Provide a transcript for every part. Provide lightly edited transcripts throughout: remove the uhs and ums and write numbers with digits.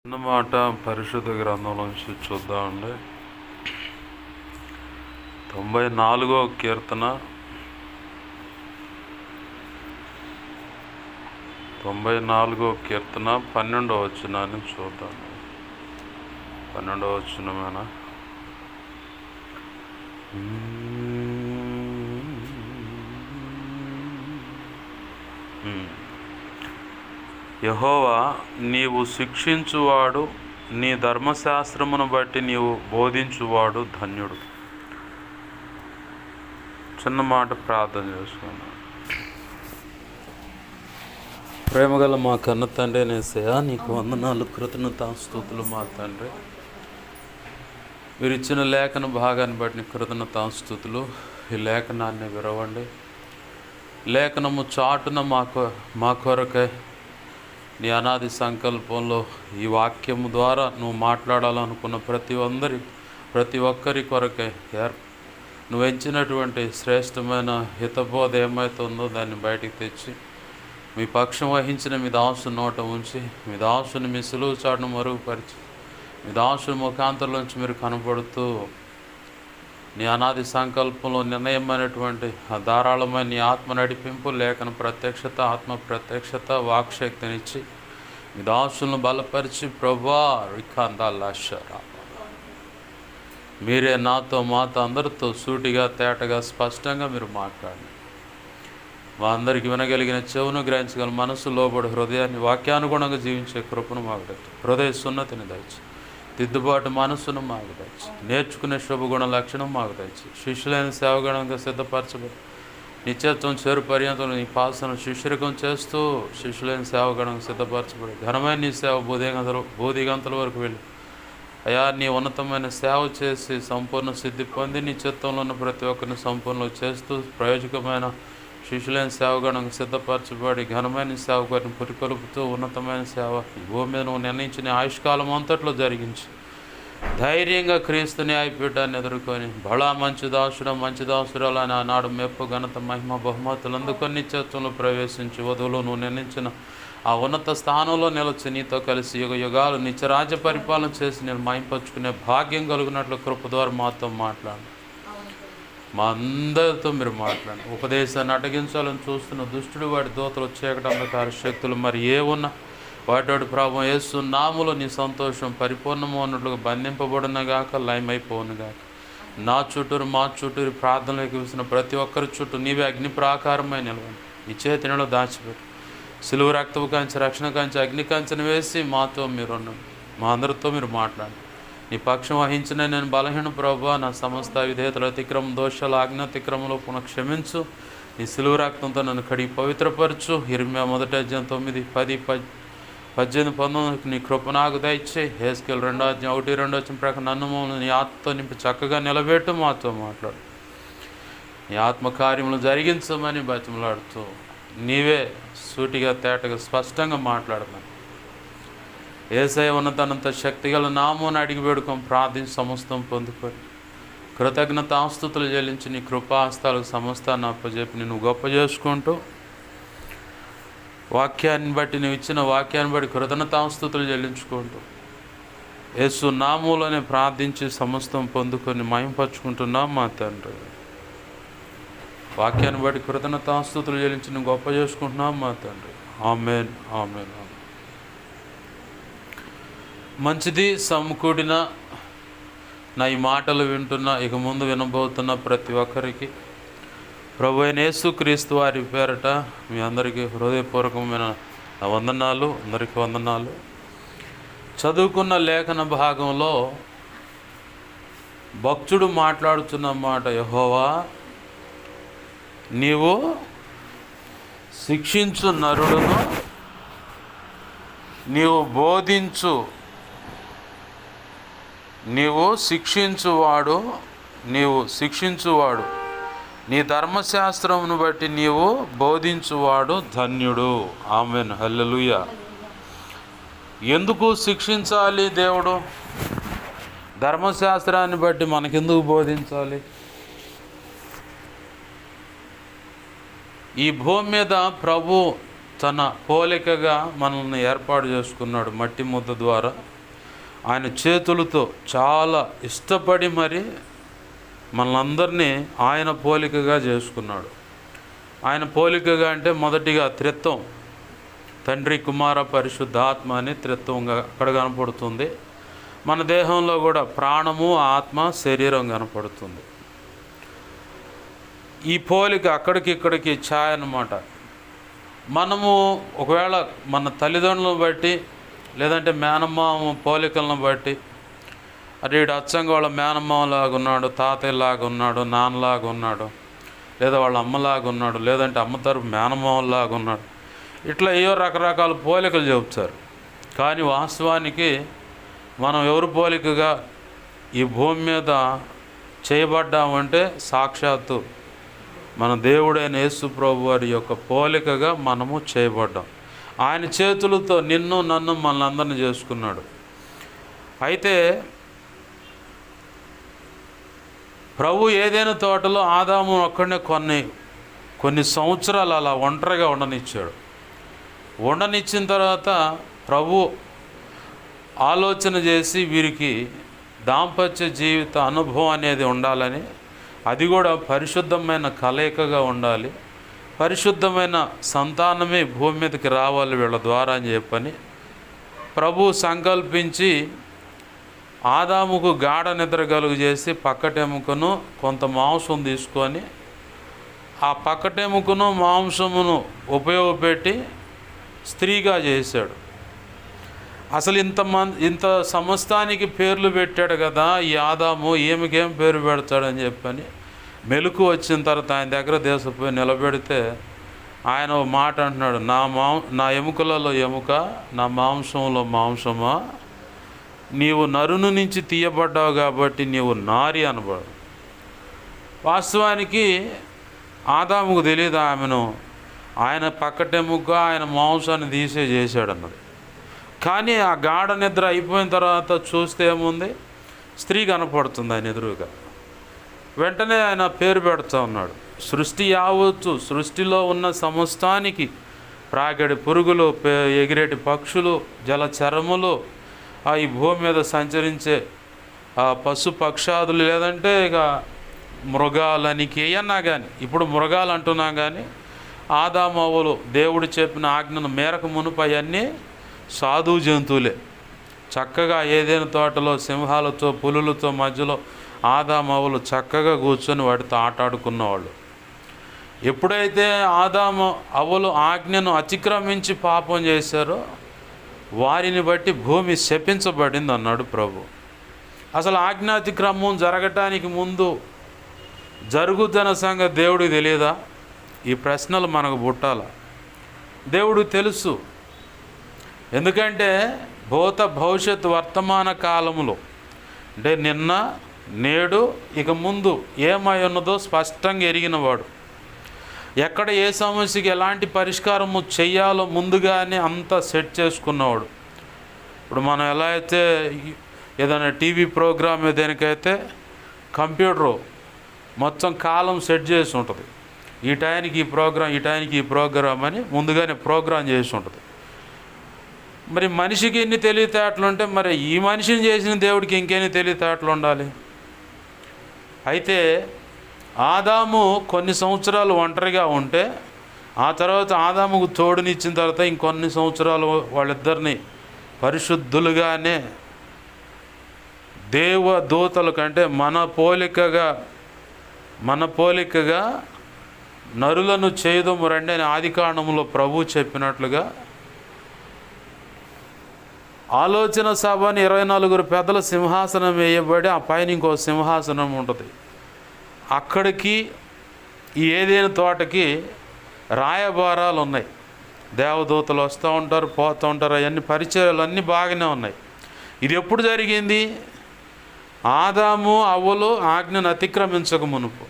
అన్నమాట పరిశుద్ధ గ్రంథంలోంచి చూద్దామండి. 94వ కీర్తన 12వ వచనాన్ని చూద్దాం. 12వ వచనమేనా? యెహోవా, నీవు శిక్షించువాడు, నీ ధర్మశాస్త్రమును బట్టి నీవు బోధించువాడు ధన్యుడు. చిన్న మాట ప్రార్థన చేసుకున్నాను. ప్రేమగల మా కన్న తండ్రి నేసయ్యా, నీకు వందనాలు, కృతజ్ఞతాస్తుతులు మా తండ్రి. మీరు ఇచ్చిన లేఖన భాగాన్ని బట్టి కృతజ్ఞతాస్తుతులు. ఈ లేఖనాన్ని విరవండి. లేఖనము చాటున మా కొరకై నీ అనాది సంకల్పంలో ఈ వాక్యము ద్వారా నువ్వు మాట్లాడాలనుకున్న ప్రతి ఒక్కరి కొరకై నువ్వు ఎంచినటువంటి శ్రేష్టమైన హితబోధ ఏమైతే ఉందో దాన్ని బయటికి తెచ్చి మీ పక్షం వహించిన మీ దాసు నోట ఉంచి, మీ దాసుని మీ సులువు చాటును మరుగుపరిచి, మీ దాసుని ముఖాంతరంలోంచి మీరు కనపడుతూ నీ అనాది సంకల్పంలో నిర్ణయమైనటువంటి ధారాళమైన నీ ఆత్మ నడిపింపు, లేఖన ప్రత్యక్షత, ఆత్మ ప్రత్యక్షత, వాక్శక్తినిచ్చి మీ దాసులను బలపరిచి ప్రభా రిఖాందాల్లాషరా మీరే మాతో అందరితో సూటిగా తేటగా స్పష్టంగా మీరు మాట్లాడండి. మా అందరికి వినగలిగిన చెవును గ్రహించగల మనసు, లోబడి హృదయాన్ని వాక్యానుగుణంగా జీవించే కృపను మాకు దయచేయి. హృదయ సున్నతిని దయచేయి. దిద్దుబాటు మనసును మాకు దయచేయి. నేర్చుకునే శుభగుణ లక్షణం మాకు దయచేయి. శిష్యులైన సేవగణంగా సిద్ధపరచబడి నిత్యత్వం చేరు పర్యంతం నీ పాసన శిష్యరికం చేస్తూ శిష్యులైన సేవగణంగా సిద్ధపరచబడి ఘనమైన నీ సేవ బోధిగంతల వరకు వెళ్ళి అయా నీ ఉన్నతమైన సేవ చేసి సంపూర్ణ సిద్ధి పొంది నీ చిత్తంలో ఉన్న ప్రతి ఒక్కరిని సంపూర్ణంగా చేస్తూ ప్రయోజకమైన శిష్యులైన సేవగణంగా సిద్ధపరచబడి ఘనమైన సేవ గారిని పురికొలుపుతూ ఉన్నతమైన సేవ ఈ భూమి మీద నువ్వు నిర్ణయించిన ఆయుష్కాలం అంతట్లో జరిగించి ధైర్యంగా క్రీస్తు న్యాయపీఠాన్ని ఎదుర్కొని బళా మంచి దాసురాలు అని ఆనాడు మెప్పు, ఘనత, మహిమ, బహుమతులు అందుకొని నిత్యత్వంలో ప్రవేశించి వధువులో నువ్వు నిర్ణయించిన ఆ ఉన్నత స్థానంలో నిలిచి నీతో కలిసి యుగాలు నిత్యరాజ్య పరిపాలన చేసి నేను మహింపరుచుకునే భాగ్యం కలిగినట్లు కృప ద్వారా మాతో మాట్లాడు. మా అందరితో మీరు మాట్లాడండి. ఉపదేశాన్ని అటగించాలని చూస్తున్న దుష్టుడు, వాడి దూతలు, చీకటి అంధకార శక్తులు మరి ఏ ఉన్నా వాటి ప్రభావం యేసు నామములో నీ సంతోషం పరిపూర్ణము అన్నట్లుగా బంధింపబడినగాక, లయమైపోనుగాక. నా చుట్టూరు మా చుట్టూరు ప్రార్థనలోకి వేసిన ప్రతి ఒక్కరి చుట్టూ నీవే అగ్ని ప్రాకారమై నిలవండి. ఈ చేతిలో దాచిపెట్టి సిలువ రక్తపు కంచె, రక్షణ కంచె, అగ్ని కంచెను వేసి మాతో మీరు ఉండండి. మా అందరితో మీరు మాట్లాడండి. నీ పక్షం వహించిన నేను బలహీన ప్రభువా, నా సమస్త విధేయతలు, అతిక్రమం, దోషాలు, ఆజ్ఞాతిక్రమంలో పునః క్షమించు. నీ సిలువ రక్తంతో నన్ను కడిగి పవిత్రపరచు. ఇర్మియా 1:9-10-18-19 నీ కృప నాకు దయచేయి. హెస్కేల్ 2:1-2 ప్రకారం నన్ను నీ ఆత్మతో నింపి చక్కగా నిలబెట్టు. మాతో మాట్లాడు. నీ ఆత్మకార్యములు జరిగించమని బతిమలాడుతూ నీవే సూటిగా తేటగా స్పష్టంగా మాట్లాడమని యేసయ్య ఉన్నతనంత శక్తిగల నామమును అడిగి వేడుకొని ప్రార్థించి సమస్తం పొందుకొని కృతజ్ఞతాస్తుతులు చెల్లించి నీ కృపాహస్తాలకు సమస్తాన్ని అప్పచెప్పి నేను గొప్ప చేసుకుంటూ వాక్యాన్ని బట్టి నువ్వు ఇచ్చిన వాక్యాన్ని బట్టి కృతజ్ఞతాస్తుతులు చెల్లించుకుంటూ యేసు నామములోనే ప్రార్థించి సమస్తం పొందుకొని మహింపరుచుకుంటున్నాం మా తండ్రి. వాక్యాన్ని బట్టి కృతజ్ఞతాస్తుతులు చెల్లించి నువ్వు గొప్ప చేసుకుంటున్నాం మా తండ్రి. ఆమేన్, ఆమేన్. మంచిది. సమకూడిన నా ఈ మాటలు వింటున్న, ఇక ముందు వినబోతున్న ప్రతి ఒక్కరికి ప్రభు అయిన యేసుక్రీస్తు వారి పేరట మీ అందరికీ హృదయపూర్వకమైన వందనాలు. అందరికీ వందనాలు. చదువుకున్న లేఖన భాగంలో భక్తుడు మాట్లాడుతున్న మాట, యెహోవా నీవు శిక్షించు నరుడును, నీవు బోధించు, నీవు శిక్షించువాడు, నీ ధర్మశాస్త్రమును బట్టి నీవు బోధించువాడు ధన్యుడు. ఆమేన్, హల్లెలూయా. ఎందుకు శిక్షించాలి దేవుడు? ధర్మశాస్త్రాన్ని బట్టి మనకెందుకు బోధించాలి? ఈ భూమి మీద ప్రభు తన పోలికగా మనల్ని ఏర్పాటు చేసుకున్నాడు మట్టి ముద్ద ద్వారా. ఆయన చేతులతో చాలా ఇష్టపడి మరి మనలందరినీ ఆయన పోలికగా చేసుకున్నాడు. ఆయన పోలికగా అంటే మొదటిగా త్రిత్వం, తండ్రి కుమార పరిశుద్ధాత్మ అని త్రిత్వంగా అక్కడ కనపడుతుంది. మన దేహంలో కూడా ప్రాణము, ఆత్మ, శరీరం కనపడుతుంది. ఈ పోలిక అక్కడికి ఇక్కడికి ఛాయ అన్నమాట. మనము ఒకవేళ మన తల్లిదండ్రులను బట్టి లేదంటే మేనమామ పోలికలను బట్టి, అరే వీడు అచ్చంగా వాళ్ళ మేనమామలాగా ఉన్నాడు, తాతయ్యలాగా ఉన్నాడు, నాన్నలాగా ఉన్నాడు, లేదా వాళ్ళ అమ్మలాగా ఉన్నాడు, లేదంటే అమ్మ తరపు మేనమామలాగా ఉన్నాడు, ఇట్లా ఏవో రకరకాల పోలికలు చెబుతారు. కానీ వాస్తవానికి మనం ఎవరు పోలికగా ఈ భూమి మీద చేయబడ్డామంటే సాక్షాత్తు మన దేవుడైన యేసు ప్రభు వారి యొక్క పోలికగా మనము చేయబడ్డాం. ఆయన చేతులతో నిన్ను నన్ను మనల్ని చేసుకున్నాడు. అయితే ప్రభు ఏదైనా తోటలో ఆదాము ఒక్కడనే కొన్ని సంవత్సరాలు అలా ఒంటరిగా ఉండనిచ్చాడు. ఉండనిచ్చిన తర్వాత ప్రభు ఆలోచన చేసి వీరికి దాంపత్య జీవిత అనుభవం అనేది ఉండాలని, అది కూడా పరిశుద్ధమైన కలయికగా ఉండాలి, పరిశుద్ధమైన సంతానమే భూమి మీదకి రావాలి వీళ్ళ ద్వారా అని చెప్పని ప్రభు సంకల్పించి ఆదాముకు గాఢ నిద్ర కలుగు చేసి పక్కటెముకను కొంత మాంసం తీసుకొని ఆ పక్కటెముకను మాంసమును ఉపయోగపెట్టి స్త్రీగా చేశాడు. అసలు ఇంత సమస్తానికి పేర్లు పెట్టాడు కదా ఈ ఆదాము, ఈమెకేం పేరు పెడతాడని చెప్పని మెలకు వచ్చిన తర్వాత ఆయన దగ్గర దేశపోయి నిలబెడితే ఆయన ఒక మాట అంటున్నాడు, నా ఎముకలలో ఎముక, నా మాంసంలో మాంసమా, నీవు నరుని నుంచి తీయబడ్డావు కాబట్టి నీవు నారి అనబడు. వాస్తవానికి ఆదాముకు తెలియదు ఆమెను ఆయన పక్కటెముక ఆయన మాంసాన్ని తీసే చేశాడు అన్నది. కానీ ఆ గాఢ నిద్ర అయిపోయిన తర్వాత చూస్తే ఏముంది, స్త్రీ కనపడుతుంది ఆయన ఎదురుగా. వెంటనే ఆయన పేరు పెడుతూ ఉన్నాడు. సృష్టి యావత్తు, సృష్టిలో ఉన్న సమస్తానికి, ప్రాగడి పురుగులు, ఎగిరేటి పక్షులు, జలచరములు, ఈ భూమి మీద సంచరించే పశు పక్షాదులు, లేదంటే ఇక మృగాలనికి ఏయన్నా కానీ, ఇప్పుడు మృగాలు అంటున్నాం కానీ ఆదాము అవ్వలు దేవుడు చెప్పిన ఆజ్ఞను మేరకు మునుపు అవన్నీ సాధు జంతువులే. చక్కగా ఏదైనా తోటలో సింహాలతో పులులతో మధ్యలో ఆదాము అవ్వలు చక్కగా కూర్చొని వాటితో ఆటాడుకున్నవాళ్ళు. ఎప్పుడైతే ఆదాము అవ్వలు ఆజ్ఞను అతిక్రమించి పాపం చేశారో వారిని బట్టి భూమి శపించబడింది అన్నాడు ప్రభు. అసలు ఆజ్ఞాతిక్రమం జరగటానికి ముందు జరుగుతున్న సంగతి దేవుడికి తెలియదా? ఈ ప్రశ్నలు మనకు పుట్టాల. దేవుడికి తెలుసు. ఎందుకంటే భూత భవిష్యత్ వర్తమాన కాలములో అంటే నిన్న నేడు ఇక ముందు ఏమై ఉన్నదో స్పష్టంగా ఎరిగినవాడు. ఎక్కడ ఏ సమస్యకి ఎలాంటి పరిష్కారము చెయ్యాలో ముందుగానే అంతా సెట్ చేసుకున్నవాడు. ఇప్పుడు మనం ఎలా అయితే ఏదైనా టీవీ ప్రోగ్రామ్ ఏదైనాకైతే కంప్యూటరు మొత్తం కాలం సెట్ చేసి ఉంటుంది, ఈ టైంకి ఈ ప్రోగ్రాం, ఈ టైంకి ఈ ప్రోగ్రాం అని ముందుగానే ప్రోగ్రాం చేసి ఉంటుంది. మరి మనిషికి ఎన్ని తెలివితేటలు ఉంటే మరి ఈ మనిషిని చేసిన దేవుడికి ఇంకెన్ని తెలివితేటలు ఉండాలి? అయితే ఆదాము కొన్ని సంవత్సరాలు ఒంటరిగా ఉంటే ఆ తర్వాత ఆదాముకు తోడునిచ్చిన తర్వాత ఇంకొన్ని సంవత్సరాలు వాళ్ళిద్దరిని పరిశుద్ధులుగానే దేవదూతల కంటే మన పోలికగా నరులను చేయదము రండి అని ఆదికాండములో ప్రభు చెప్పినట్లుగా ఆలోచన సభని 24 పెద్దల సింహాసనం వేయబడి ఆ పైన ఇంకో సింహాసనం ఉంటుంది. అక్కడికి ఈ ఏదైనా తోటకి రాయబారాలు ఉన్నాయి. దేవదూతలు వస్తూ ఉంటారు, పోతూ ఉంటారు, అవన్నీ పరిచయాలు అన్నీ బాగానే ఉన్నాయి. ఇది ఎప్పుడు జరిగింది? ఆదాము అవ్వలు ఆజ్ఞను అతిక్రమించక మునుపు.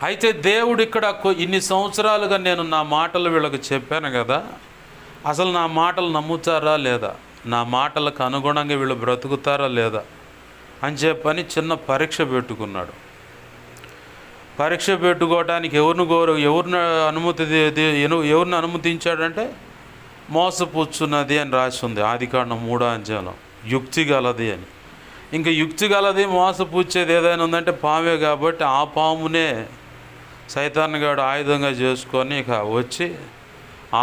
అయితే దేవుడు ఇక్కడ ఇన్ని సంవత్సరాలుగా నేను నా మాటలు వీళ్ళకి చెప్పాను కదా, అసలు నా మాటలు నమ్ముతారా లేదా, నా మాటలకు అనుగుణంగా వీళ్ళు బ్రతుకుతారా లేదా అని చెప్పని చిన్న పరీక్ష పెట్టుకున్నాడు. పరీక్ష పెట్టుకోవడానికి ఎవరిని అనుమతించాడంటే మోసపుచ్చున్నది అని రాసి ఉంది ఆదికాండం 3వ అధ్యాయంలో. యుక్తి గలది అని. ఇంకా యుక్తి గలది మోసపుచ్చేది ఏదైనా ఉందంటే పామే, కాబట్టి ఆ పామునే సైతాన్గాడు ఆయుధంగా చేసుకొని ఇక వచ్చి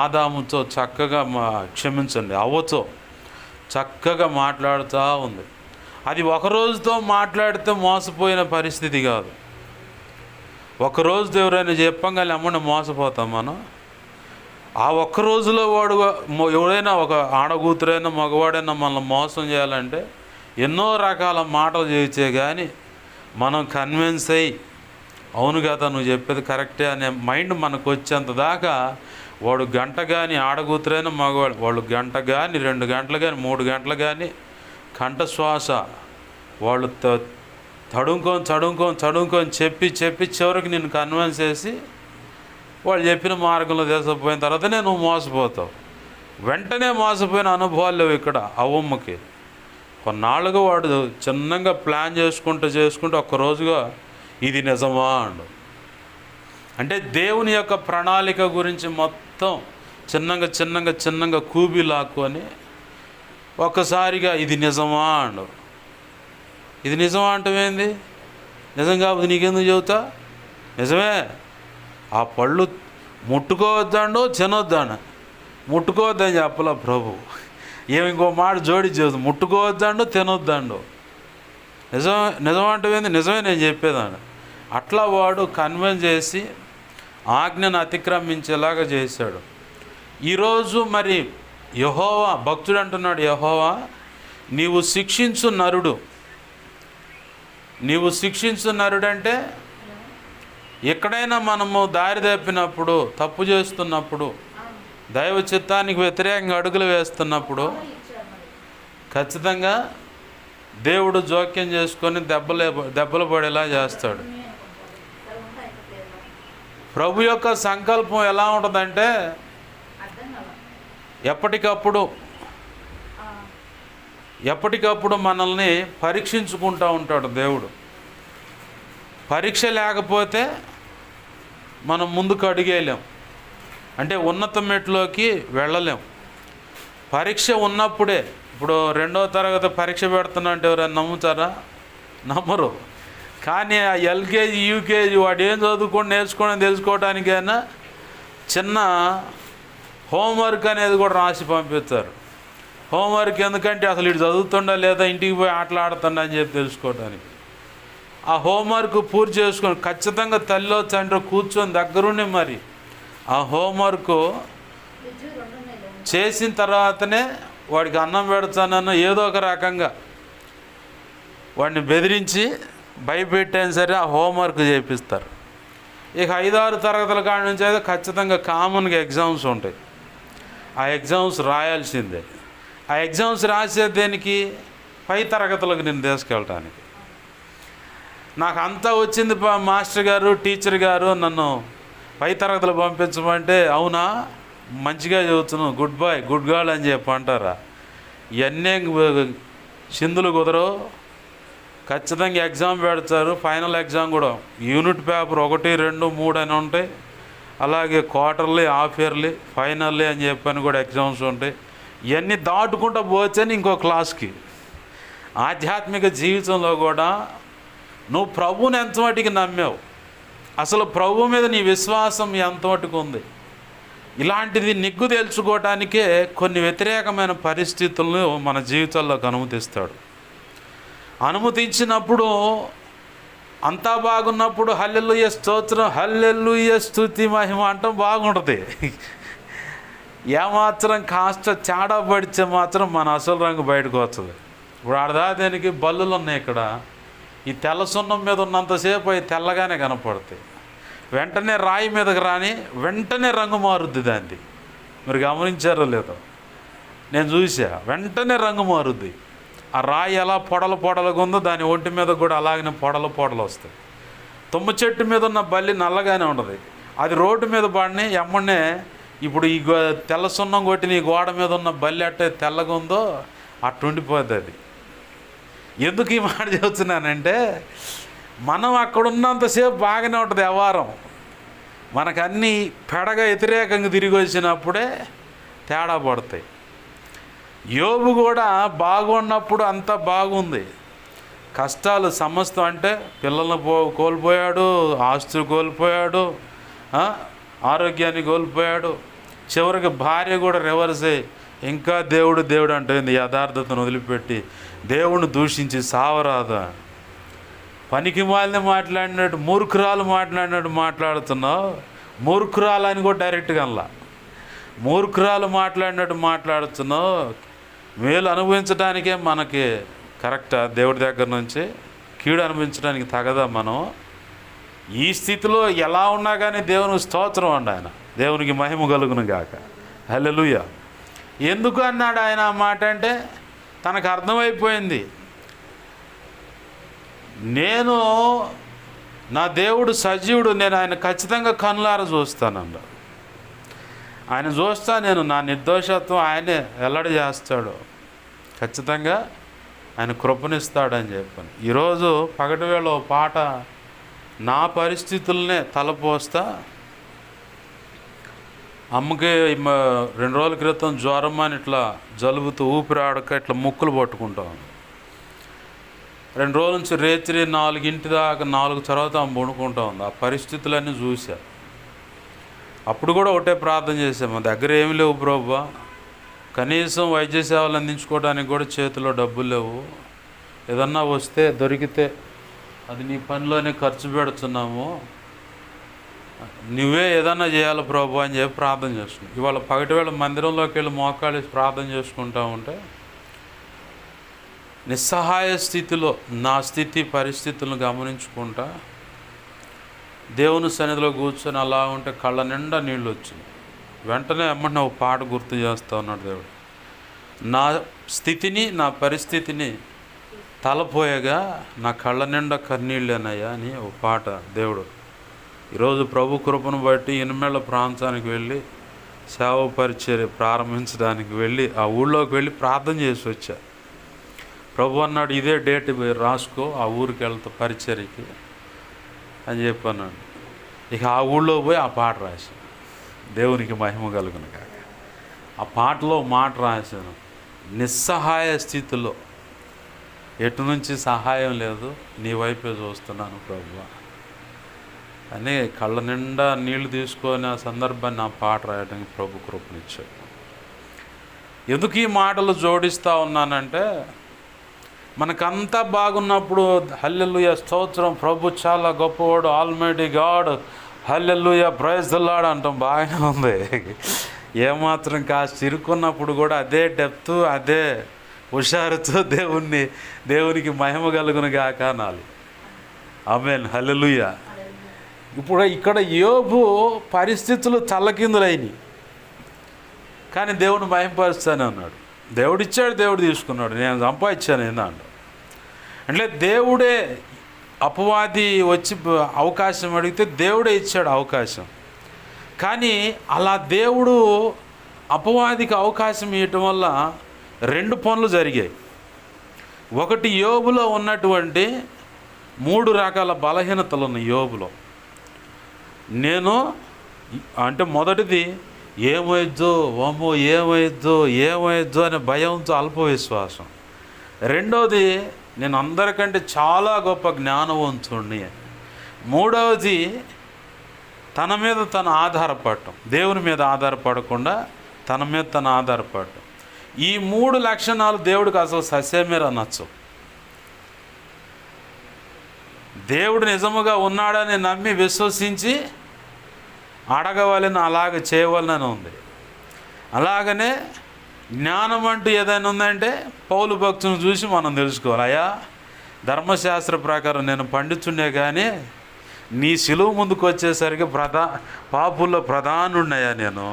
ఆదాముతో చక్కగా క్షమించండి అవ్వతో చక్కగా మాట్లాడుతూ ఉంది. అది ఒకరోజుతో మాట్లాడితే మోసపోయిన పరిస్థితి కాదు. ఒకరోజు ఎవరైనా చెప్పంగానే అమ్మని మోసపోతాం మనం. ఆ ఒక్క రోజులో వాడు ఎవడైనా ఒక ఆడకూతురైనా మగవాడైనా మనల్ని మోసం చేయాలంటే ఎన్నో రకాల మాటలు చేయించే కానీ మనం కన్విన్స్ అయ్యి అవును కదా నువ్వు చెప్పేది కరెక్టే అనే మైండ్ మనకు వచ్చేంత దాకా వాడు గంట కానీ ఆడకూతురైనా మగవాడు వాళ్ళు గంట కానీ 2 గంటలు కానీ 3 గంటలు కానీ కంఠశ్వాస వాళ్ళు చడువుకొని చెప్పి చివరికి నేను కన్విన్స్ చేసి వాళ్ళు చెప్పిన మార్గంలో తీసుకుపోయిన తర్వాతనే నువ్వు మోసపోతావు. వెంటనే మోసపోయిన అనుభవాలు లేవు ఇక్కడ అవ్వమ్మకి. కొన్నాళ్ళుగా వాడు చిన్నగా ప్లాన్ చేసుకుంటూ ఒక్కరోజుగా ఇది నిజమా అండు. అంటే దేవుని యొక్క ప్రణాళిక గురించి మొత్తం చిన్నంగా కూబి లాక్కొని ఒక్కసారిగా ఇది నిజమా అండు. ఇది నిజమా అంటమేంది? నిజం కాకపోతే నీకెందుకు చెబుతా? నిజమే. ఆ పళ్ళు ముట్టుకోవద్దాండు తినొద్దాను. ముట్టుకోవద్దని చెప్పలా ప్రభు. ఏమి ఇంకో మాట జోడి చేద్దాం, ముట్టుకోవద్దాండు తినొద్దాండు. నిజం అంటేంది? నిజమే నేను చెప్పేదాన్ని. అట్లా వాడు కన్విన్స్ చేసి ఆజ్ఞను అతిక్రమించేలాగా చేశాడు. ఈరోజు మరి యెహోవా భక్తుడు అంటున్నాడు, యెహోవా నీవు శిక్షించు నరుడు అంటే ఎక్కడైనా మనము దారి తప్పినప్పుడు, తప్పు చేస్తున్నప్పుడు, దైవ చిత్తానికి వ్యతిరేకంగా అడుగులు వేస్తున్నప్పుడు ఖచ్చితంగా దేవుడు జోక్యం చేసుకొని దెబ్బలు పడేలా చేస్తాడు. ప్రభు యొక్క సంకల్పం ఎలా ఉంటుందంటే ఎప్పటికప్పుడు మనల్ని పరీక్షించుకుంటూ ఉంటాడు దేవుడు. పరీక్ష లేకపోతే మనం ముందుకు అడిగేయలేం, అంటే ఉన్నత మెట్లోకి వెళ్ళలేం. పరీక్ష ఉన్నప్పుడే, ఇప్పుడు 2వ తరగతి పరీక్ష పెడుతున్నా అంటే ఎవరైనా నమ్ముతారా? నమ్మరు. కానీ ఆ ఎల్కేజీ యూకేజీ వాడు ఏం చదువుకొని నేర్చుకోవడం తెలుసుకోవడానికైనా చిన్న హోంవర్క్ అనేది కూడా రాసి పంపిస్తారు. హోంవర్క్ ఎందుకంటే అసలు ఇటు చదువుతుండా లేదా ఇంటికి పోయి ఆటలాడుతుండా అని చెప్పి తెలుసుకోవడానికి. ఆ హోంవర్క్ పూర్తి చేసుకొని ఖచ్చితంగా తల్లిలో తండ్రి కూర్చొని దగ్గరుండి మరి ఆ హోంవర్క్ చేసిన తర్వాతనే వాడికి అన్నం పెడతానన్న ఏదో ఒక రకంగా వాడిని బెదిరించి భయపెట్టైనా సరే ఆ హోంవర్క్ చేపిస్తారు. ఇక 5-6 తరగతుల కాడ నుంచి అయితే ఖచ్చితంగా కామన్గా ఎగ్జామ్స్ ఉంటాయి. ఆ ఎగ్జామ్స్ రాయాల్సిందే. ఆ ఎగ్జామ్స్ రాసే దేనికి? పై తరగతులకు నేను తీసుకెళ్ళటానికి. నాకు అంతా వచ్చింది మాస్టర్ గారు టీచర్ గారు నన్ను పై తరగతులు పంపించమంటే అవునా మంచిగా చదువుతున్నావు గుడ్ బాయ్ గుడ్ గర్ల్ అని చెప్పి అంటారా? ఇవన్నీ చిందులు కుదరవు. ఖచ్చితంగా ఎగ్జామ్ పెడతారు. ఫైనల్ ఎగ్జామ్ కూడా యూనిట్ పేపర్ 1, 2, 3 అని ఉంటాయి. అలాగే క్వార్టర్లీ, హాఫ్ ఇయర్లీ, ఫైనల్లీ అని చెప్పని కూడా ఎగ్జామ్స్ ఉంటాయి. ఇవన్నీ దాటుకుంటూ పోతేనే ఇంకో క్లాస్కి. ఆధ్యాత్మిక జీవితంలో కూడా నువ్వు ప్రభువుని ఎంతమటికి నమ్మావు, అసలు ప్రభు మీద నీ విశ్వాసం ఎంతమటుకు ఉంది, ఇలాంటిది నిగ్గు తెలుసుకోవటానికే కొన్ని వ్యతిరేకమైన పరిస్థితులను మన జీవితాల్లోకి అనుమతిస్తాడు. అనుమతించినప్పుడు అంతా బాగున్నప్పుడు హల్లెలూయా స్తోత్రం హల్లెలూయా స్తుతి మహిమ అంటాం బాగుంటుంది. ఏమాత్రం కాస్త తేడా పడితే మాత్రం మన అసలు రంగు బయటకు వస్తుంది. ఇప్పుడు ఆడదానికి బల్లులు ఉన్నాయి. ఇక్కడ ఈ తెల్ల సున్నం మీద ఉన్నంతసేపు అవి తెల్లగానే కనపడతాయి. వెంటనే రాయి మీదకి రాని వెంటనే రంగు మారుద్ది దాన్ని. మీరు గమనించారో లేదో? నేను చూసా, వెంటనే రంగు మారుద్ది. ఆ రాయి ఎలా పొడలుగా ఉందో దాని ఒంటి మీద కూడా అలాగనే పొడలు వస్తాయి. తుమ్మ చెట్టు మీద ఉన్న బల్లి నల్లగానే ఉండదు. అది రోడ్డు మీద పడిని ఎమ్మనే ఇప్పుడు ఈ తెల్ల సున్నం కొట్టిన ఈ గోడ మీద ఉన్న బల్లి అట్టే తెల్లగా ఉందో అట్టుండిపోద్ది అది. ఎందుకు ఈ మాట చెబుతున్నానంటే మనం అక్కడ ఉన్నంతసేపు బాగానే ఉంటుంది వ్యవహారం. మనకు అన్నీ పెడగా వ్యతిరేకంగా తిరిగి వచ్చినప్పుడే తేడా పడతాయి. యోబు కూడా బాగున్నప్పుడు అంతా బాగుంది, కష్టాలు సమస్తం అంటే పిల్లలను కోల్పోయాడు, ఆస్తులు కోల్పోయాడు, ఆరోగ్యాన్ని కోల్పోయాడు, చివరికి భార్య కూడా రివర్స్ అయ్యి ఇంకా దేవుడు దేవుడు అంటే యథార్థతను వదిలిపెట్టి దేవుణ్ణి దూషించి సావరాదా, పనికి మాలిన మాట్లాడినట్టు మూర్ఖురాలు మాట్లాడినట్టు మాట్లాడుతున్నావు. మూర్ఖురాలు అని కూడా డైరెక్ట్గా అనలా, మూర్ఖురాలు మాట్లాడినట్టు మాట్లాడుతున్నావు. మేలు అనుభవించడానికే మనకి కరెక్టా? దేవుడి దగ్గర నుంచి కీడు అనుభవించడానికి తగదా? మనం ఈ స్థితిలో ఎలా ఉన్నా కానీ దేవునికి స్తోత్రం అండి. ఆయన దేవునికి మహిమ కలుగును గాక. హల్లెలూయా. ఎందుకు అన్నాడు ఆయన ఆ మాట అంటే తనకు అర్థమైపోయింది, నేను నా దేవుడు సజీవుడు, నేను ఆయన ఖచ్చితంగా కనులార చూస్తానండి. ఆయన చూస్తా, నేను నా నిర్దోషత్వం ఆయనే వెల్లడి చేస్తాడు, ఖచ్చితంగా ఆయన కృపనిస్తాడని చెప్పాను. ఈరోజు పగటి వేళ పాట నా పరిస్థితులనే తలపోస్తా. అమ్మకి 2 రోజుల క్రితం జ్వరం అని ఇట్లా జలుబుతూ ఊపిరాడక ఇట్లా ముక్కులు పట్టుకుంటాం. 2 రోజుల నుంచి రేత్రి 4 దాకా 4 తర్వాత ఆమె పడుకుంటా ఉంది. ఆ పరిస్థితులన్నీ చూసా. అప్పుడు కూడా ఒకటే ప్రార్థన చేశాము, మా దగ్గర ఏమి లేవు ప్రభువా, కనీసం వైద్య సేవలు అందించుకోవడానికి కూడా చేతిలో డబ్బులు లేవు, ఏదన్నా వస్తే దొరికితే అది నీ పనిలోనే ఖర్చు పెడుతున్నాము, నువ్వే ఏదన్నా చేయాలి ప్రభు అని చెప్పి ప్రార్థన చేసుకున్నాం. ఇవాళ పగటి వేళ మందిరంలోకి వెళ్ళి మోకాళ్ళి ప్రార్థన చేసుకుంటా ఉంటే నిస్సహాయ స్థితిలో నా స్థితి పరిస్థితులను గమనించుకుంటా దేవుని సన్నిధిలో కూర్చొని అలా ఉంటే కళ్ళ నిండా నీళ్ళు వచ్చింది. వెంటనే అమ్మని ఒక పాట గుర్తు చేస్తా ఉన్నాడు దేవుడు. నా స్థితిని నా పరిస్థితిని తలపోయగా నా కళ్ళ నిండా కన్నీళ్ళేనయ్యా అని ఒక పాట దేవుడు. ఈరోజు ప్రభు కృపను బట్టి ఇనుమేళ్ళ ప్రాంతానికి వెళ్ళి సేవ పరిచర్య ప్రారంభించడానికి వెళ్ళి ఆ ఊళ్ళోకి వెళ్ళి ప్రార్థన చేసి వచ్చా. ప్రభు అన్నాడు, ఇదే డేట్ రాసుకో, ఆ ఊరికి వెళ్తా పరిచర్యకి అని చెప్పి అన్నాడు. ఇక ఆ ఊళ్ళో పోయి ఆ పాట రాశాను. దేవునికి మహిమ కలుగును కాక. ఆ పాటలో మాట రాశాను, నిస్సహాయ స్థితిలో ఎటు నుంచి సహాయం లేదు, నీ వైపే చూస్తున్నాను ప్రభువా అని కళ్ళ నిండా నీళ్లు తీసుకొని ఆ సందర్భాన్ని ఆ పాట రాయడానికి ప్రభు కృపనిచ్చాడు. ఎందుకు ఈ మాటలు జోడిస్తూ ఉన్నానంటే మనకంతా బాగున్నప్పుడు హల్లెలూయా స్తోత్రం, ప్రభు చాలా గొప్పవాడు, almighty god, hallelujah praise the lord అంటాం, బాగానే ఉంది. ఏమాత్రం కాస్త ఇరుక్కున్నప్పుడు కూడా అదే డెప్త్, అదే హుషారుతో దేవునికి మహిమ కలుగును గాక అనాలి. ఆమేన్, హల్లెలూయా. ఇప్పుడు ఇక్కడ యోబు పరిస్థితులు తల్లకిందులైనవి, కానీ దేవుని మహిమపరుస్తానే ఉన్నాడు. దేవుడిచ్చాడు, దేవుడు తీసుకున్నాడు, నేను సంపాదించాను ఏందంట. అంటే దేవుడే, అపవాది వచ్చి అవకాశం అడిగితే దేవుడే ఇచ్చాడు అవకాశం. కానీ అలా దేవుడు అపవాదికి అవకాశం ఇవ్వటం వల్ల 2 పనులు జరిగాయి. ఒకటి, యోబులో ఉన్నటువంటి 3 రకాల బలహీనతలు ఉన్నాయి యోబులో. అంటే మొదటిది ఏమైద్దో, వామ్మో ఏమైద్దో అనే భయంతో అల్ప విశ్వాసం. రెండవది, నేను అందరికంటే చాలా గొప్ప జ్ఞానవంతుణ్ణి. మూడవది, తన మీద తను ఆధారపడటం, దేవుని మీద ఆధారపడకుండా తన మీద తను ఆధారపడటం. ఈ 3 లక్షణాలు దేవుడికి అసలు ససేమీర నచ్చవు. దేవుడు నిజముగా ఉన్నాడని నమ్మి విశ్వసించి అడగవాలని, అలాగ చేయవాలని ఉంది. అలాగనే జ్ఞానం అంటూ ఏదైనా ఉందంటే పౌలు భక్తుని చూసి మనం తెలుసుకోవాలి. అయ్యా, ధర్మశాస్త్ర ప్రకారం నేను పండితున్నే, కానీ నీ సిలువ ముందుకు వచ్చేసరికి పాపుల్లో ప్రధానున్నయ్యా నేను,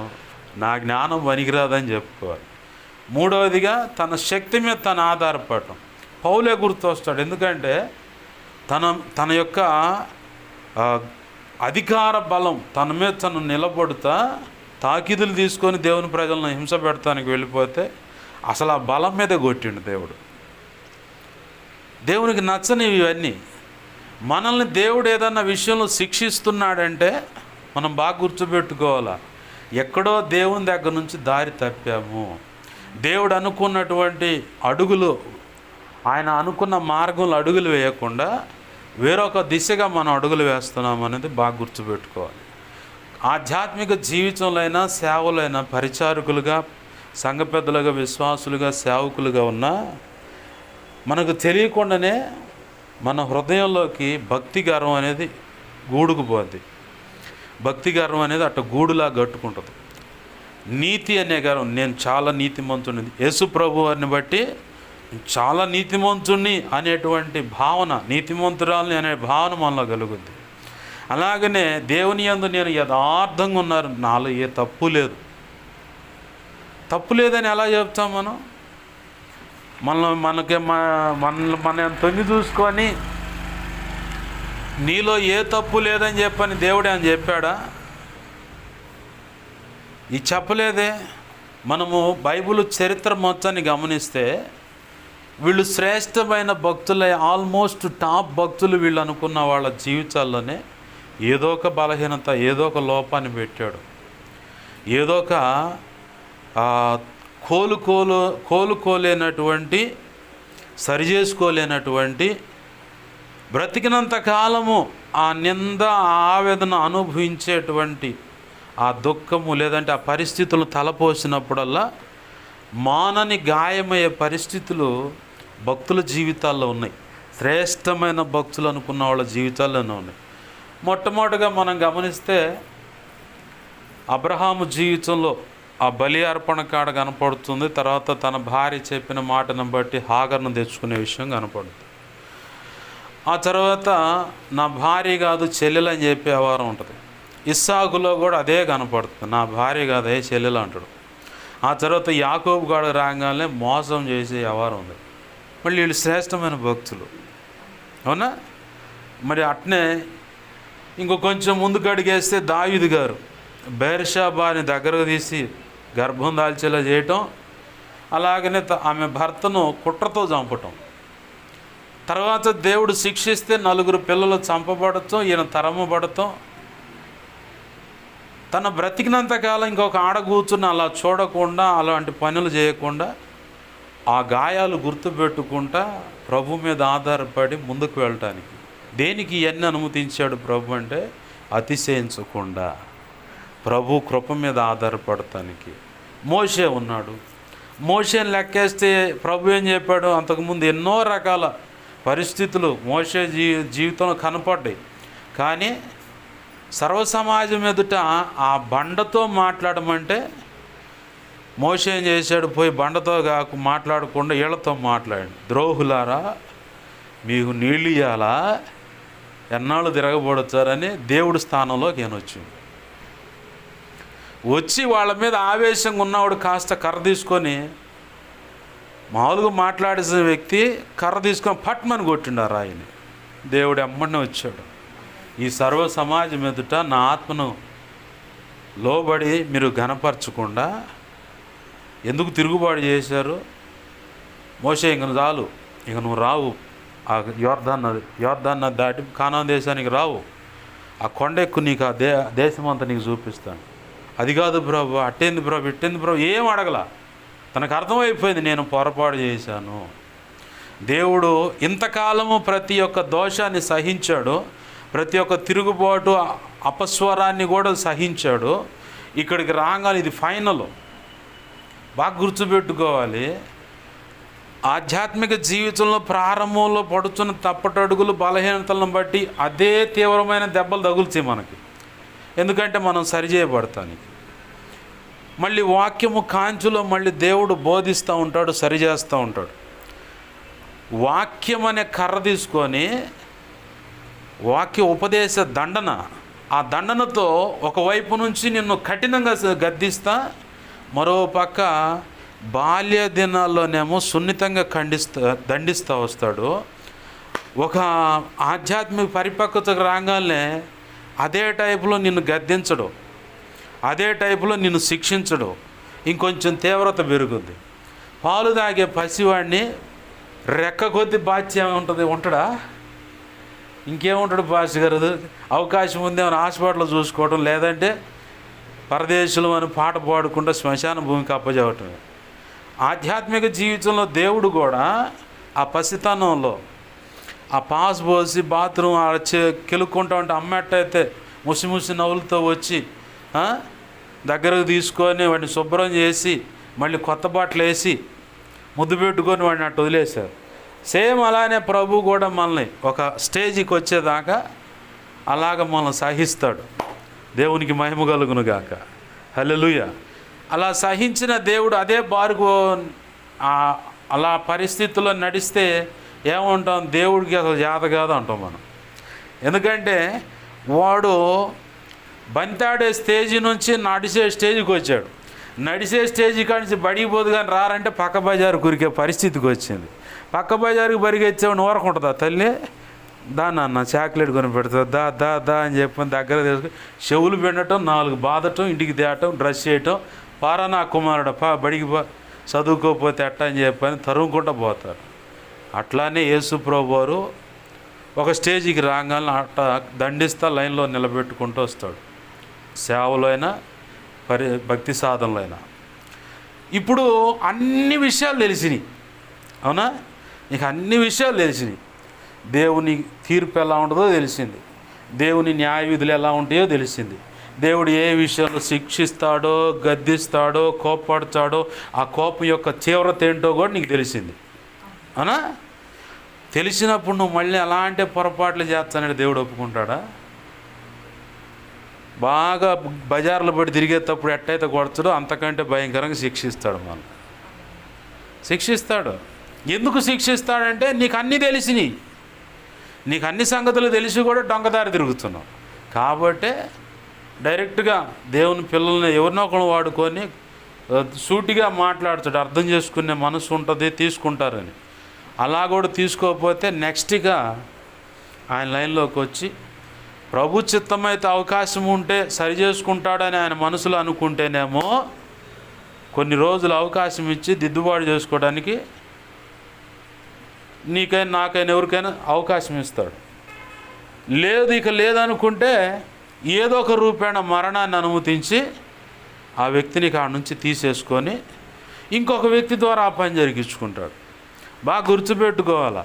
నా జ్ఞానం పనికిరాదని చెప్పుకోవాలి. మూడవదిగా, తన శక్తి మీద తను ఆధారపడటం. పౌలే గుర్తొస్తాడు, ఎందుకంటే తన యొక్క అధికార బలం తన మీద తను నిలబడుతా తాకీదులు తీసుకొని దేవుని ప్రజలను హింస పెడతానికి వెళ్ళిపోతే అసలు ఆ బలం మీద కొట్టిండు దేవుడు. దేవునికి నచ్చనివి ఇవన్నీ. మనల్ని దేవుడు ఏదన్నా విషయంలో శిక్షిస్తున్నాడంటే మనం బాగా గుర్తుపెట్టుకోవాలా, ఎక్కడో దేవుని దగ్గర నుంచి దారి తప్పాము. దేవుడు అనుకున్నటువంటి అడుగులు, ఆయన అనుకున్న మార్గంలో అడుగులు వేయకుండా వేరొక దిశగా మనం అడుగులు వేస్తున్నాం అనేది బాగా గుర్తుపెట్టుకోవాలి. ఆధ్యాత్మిక జీవితంలో అయినా, సేవలైనా, పరిచారకులుగా, సంఘ పెద్దలుగా, విశ్వాసులుగా, సేవకులుగా ఉన్నా మనకు తెలియకుండానే మన హృదయంలోకి భక్తి గర్వం అనేది గూడుకుపోద్ది. భక్తి గర్వం అనేది అట్ట గూడులా కట్టుకుంటుంది. నీతి అనే గర్వం, నేను చాలా నీతిమంతుడిని, యేసు ప్రభు వారిని బట్టి చాలా నీతిమంతుణ్ణి అనేటువంటి భావన, నీతిమంతురాలని అనే భావన మనలో కలుగుద్ది. అలాగనే దేవుని యందు నేను యథార్థంగా ఉన్నారు, నాలో ఏ తప్పు లేదు. తప్పు లేదని ఎలా చెప్తాం మనం? మనం తొంగి చూసుకొని నీలో ఏ తప్పు లేదని చెప్పని దేవుడే అని చెప్పాడా? ఇది చెప్పలేదే. మనము బైబిల్ చరిత్ర మొత్తాన్ని గమనిస్తే వీళ్ళు శ్రేష్టమైన భక్తులే, ఆల్మోస్ట్ టాప్ భక్తులు వీళ్ళు అనుకున్న వాళ్ళ జీవితాల్లోనే ఏదో ఒక బలహీనత, ఏదో ఒక లోపాన్ని పెట్టాడు. ఏదో ఒక కోలుకోలేనటువంటి, సరిచేసుకోలేనటువంటి, బ్రతికినంత కాలము ఆ నింద, ఆ ఆవేదన అనుభవించేటువంటి ఆ దుఃఖము, లేదంటే ఆ పరిస్థితులను తలపోసినప్పుడల్లా మానని గాయమయ్యే పరిస్థితులు భక్తుల జీవితాల్లో ఉన్నాయి. శ్రేష్టమైన భక్తులు అనుకున్న వాళ్ళ జీవితాల్లోనే ఉన్నాయి. మొట్టమొదటిగా మనం గమనిస్తే అబ్రహాము జీవితంలో ఆ బలి అర్పణ కాడ కనపడుతుంది. తర్వాత తన భార్య చెప్పిన మాటను బట్టి హాగర్ను తెచ్చుకునే విషయం కనపడుతుంది. ఆ తర్వాత నా భార్య కాదు చెల్లెలు అని చెప్పే వ్యవహారం ఉంటుంది. ఇస్సాకులో కూడా అదే కనపడుతుంది, నా భార్య కాదు ఏ చెల్లెలు అంటాడు. ఆ తర్వాత యాకోబు గాడు రాగానే మోసం చేసే వ్యవహారం ఉంది. మళ్ళీ వీళ్ళు శ్రేష్టమైన భక్తులు, అవునా? మరి అట్నే ఇంకో కొంచెం ముందుకు అడిగేస్తే దావీదు గారు బెర్షెబాని దగ్గరకు తీసి గర్భం దాల్చేలా చేయటం, అలాగనే ఆమె భర్తను కుట్రతో చంపటం, తర్వాత దేవుడు శిక్షిస్తే 4 పిల్లలు చంపబడటం, ఈయన తరమబడటం, తన బ్రతికినంతకాలం ఇంకొక ఆడ కూర్చుని అలా చూడకుండా, అలాంటి పనులు చేయకుండా, ఆ గాయాలు గుర్తుపెట్టుకుంటా ప్రభు మీద ఆధారపడి ముందుకు వెళ్ళటానికి. దేనికి ఇవన్నీ అనుమతించాడు ప్రభు అంటే అతిశయించకుండా ప్రభు కృప మీద ఆధారపడటానికి. మోషే ఉన్నాడు. మోషేని లెక్కేస్తే ప్రభు ఏం చెప్పాడు? అంతకుముందు ఎన్నో రకాల పరిస్థితులు మోషే జీవితంలో కనపడ్డాయి. కానీ సర్వసమాజం ఎదుట ఆ బండతో మాట్లాడమంటే మోషే ఏం చేశాడు? పోయి బండతో మాట్లాడకుండా వీళ్ళతో మాట్లాడండి. ద్రోహులారా, మీకు నీళ్ళు ఇవ్వాలా, ఎన్నాళ్ళు తిరగబడతారని దేవుడి స్థానంలోకి ఈయన వచ్చి వాళ్ళ మీద ఆవేశంగా ఉన్నవాడు కాస్త కర్ర తీసుకొని, మామూలుగా మాట్లాడేసిన వ్యక్తి కర్ర తీసుకొని పట్మని కొట్టిండారు రాయిని. దేవుడు ఎమ్మడిని వచ్చాడు. ఈ సర్వ సమాజం ఎదుట నా ఆత్మను లోబడి మీరు ఘనపరచకుండా ఎందుకు తిరుగుబాటు చేశారు? మోషే ఇంక చాలు, ఇంక నువ్వు రావు, ఆ యోర్దాన్ని దాటి కానాను దేశానికి రావు, ఆ కొండ ఎక్కువ నీకు ఆ దేశం అంతా నీకు చూపిస్తాను. అది కాదు ప్రభు, అట్టేంది ప్రభు, ఇట్టేంది ప్రభు, ఏం అడగల. తనకు అర్థమైపోయింది నేను పొరపాటు చేశాను. దేవుడు ఇంతకాలము ప్రతి ఒక్క దోషాన్ని సహించాడు, ప్రతి ఒక్క తిరుగుబాటు అపస్వరాన్ని కూడా సహించాడు. ఇక్కడికి రాగానే ఇది ఫైనల్. బాగా గుర్తుపెట్టుకోవాలి. ఆధ్యాత్మిక జీవితంలో ప్రారంభంలో పడుతున్న తప్పటడుగులు, బలహీనతలను బట్టి అదే తీవ్రమైన దెబ్బలు తగులుతాయి మనకి. ఎందుకంటే మనం సరిచేయబడతానికి. మళ్ళీ వాక్యము కాంచులో మళ్ళీ దేవుడు బోధిస్తూ ఉంటాడు, సరిచేస్తూ ఉంటాడు. వాక్యం అనే కర్ర తీసుకొని వాక్య ఉపదేశ దండన, ఆ దండనతో ఒకవైపు నుంచి నిన్ను కఠినంగా గద్దిస్తా, మరో పక్క బాల్య దినాల్లోనేమో సున్నితంగా దండిస్తూ వస్తాడు. ఒక ఆధ్యాత్మిక పరిపక్వతకు రాగానే అదే టైపులో నిన్ను గద్దించడు, అదే టైపులో నిన్ను శిక్షించడు, ఇంకొంచెం తీవ్రత పెరుగుద్ది. పాలు తాగే పసివాడిని రెక్క కొద్ది బాధ్య ఉంటాడా? ఇంకేముంటాడు పాస్ గారు? అవకాశం ఉంది ఏమైనా హాస్పిటల్లో చూసుకోవడం, లేదంటే పరదేశులు అని పాట పాడుకుంటూ శ్మశాన భూమికి అప్పచెప్పటమే. ఆధ్యాత్మిక జీవితంలో దేవుడు కూడా ఆ పసితనంలో ఆ పాస్ పోసి బాత్రూమ్ కెలుక్కుంటా ఉంటే అమ్మేట్టయితే ముసి నవ్వులతో వచ్చి దగ్గరకు తీసుకొని వాడిని శుభ్రం చేసి మళ్ళీ కొత్త బట్టలు వేసి ముద్దు పెట్టుకొని వాడిని అట్టు వదిలేశారు. సేమ్ అలానే ప్రభు కూడా మనల్ని ఒక స్టేజ్కి వచ్చేదాకా అలాగ మనల్ని సహిస్తాడు. దేవునికి మహిమ కలుగును గాక. హల్లెలూయా. అలా సహించిన దేవుడు అదే బారుకు అలా పరిస్థితుల్లో నడిస్తే ఏమంటాం, దేవుడికి అసలు జాత కాదు అంటాం మనం. ఎందుకంటే వాడు బంతాడే స్టేజీ నుంచి నడిచే స్టేజ్కి వచ్చాడు. నడిచే స్టేజీ కానించి బడికి పోదు కానీ రారంటే పక్క బజారు కురికే పరిస్థితికి వచ్చింది. పక్క బజారుకి పరిగెచ్చేవాడు నూరకుంటుందా తల్లి, దాన్ని అన్న చాక్లెట్ కొని పెడుతుంది, దా దా దా అని చెప్పని దగ్గర తీసుకుని చెవులు పెండటం, 4 బాధటం, ఇంటికి తేటం, డ్రెస్ చేయటం, పారా నా కుమారుడు బడికి చదువుకోకపోతే ఎట్ట అని చెప్పని తరుముకుంటూ పోతారు. అట్లానే యేసు ప్రభు వారు ఒక స్టేజీకి రాగానే అట్ట దండిస్తా లైన్లో నిలబెట్టుకుంటూ వస్తాడు. సేవలో అయినా భక్తి సాధనలో అయినా. ఇప్పుడు అన్ని విషయాలు తెలిసినాయి, అవునా? నీకు అన్ని విషయాలు తెలిసినాయి. దేవుని తీర్పు ఎలా ఉంటుందో తెలిసింది, దేవుని న్యాయ విధులు ఎలా ఉంటాయో తెలిసింది, దేవుడు ఏ విషయాల్లో శిక్షిస్తాడో, గద్దిస్తాడో, కోపపడతాడో, ఆ కోపం యొక్క తీవ్రత ఏంటో కూడా నీకు తెలిసింది, అవునా? తెలిసినప్పుడు నువ్వు మళ్ళీ అలాంటి పొరపాట్లు చేస్తానని దేవుడు ఒప్పుకుంటాడా? బాగా బజార్లో పడి తిరిగేటప్పుడు ఎట్టయితే కొడతాడో అంతకంటే భయంకరంగా శిక్షిస్తాడు. మనం శిక్షిస్తాడు. ఎందుకు శిక్షిస్తాడంటే నీకు అన్నీ తెలిసినాయి, నీకు అన్ని సంగతులు తెలిసి కూడా దొంగదారి తిరుగుతున్నావు కాబట్టే డైరెక్ట్గా దేవుని పిల్లల్ని ఎవరినో ఒకరు వాడుకొని సూటిగా మాట్లాడుతాడు. అర్థం చేసుకునే మనసు ఉంటుంది, తీసుకుంటారని. అలా కూడా తీసుకోకపోతే నెక్స్ట్గా ఆయన లైన్లోకి వచ్చి ప్రభు చిత్తమైతే అవకాశం ఉంటే సరి చేసుకుంటాడని ఆయన మనసులో అనుకుంటేనేమో కొన్ని రోజులు అవకాశం ఇచ్చి దిద్దుబాటు చేసుకోవడానికి నీకైనా నాకైనా ఎవరికైనా అవకాశం ఇస్తాడు. లేదు ఇక లేదనుకుంటే ఏదో ఒక రూపేణ మరణాన్ని అనుమతించి ఆ వ్యక్తిని కాడ నుంచి తీసేసుకొని ఇంకొక వ్యక్తి ద్వారా ఆ పని జరిగించుకుంటాడు. బాగా గుర్తుపెట్టుకోవాలా,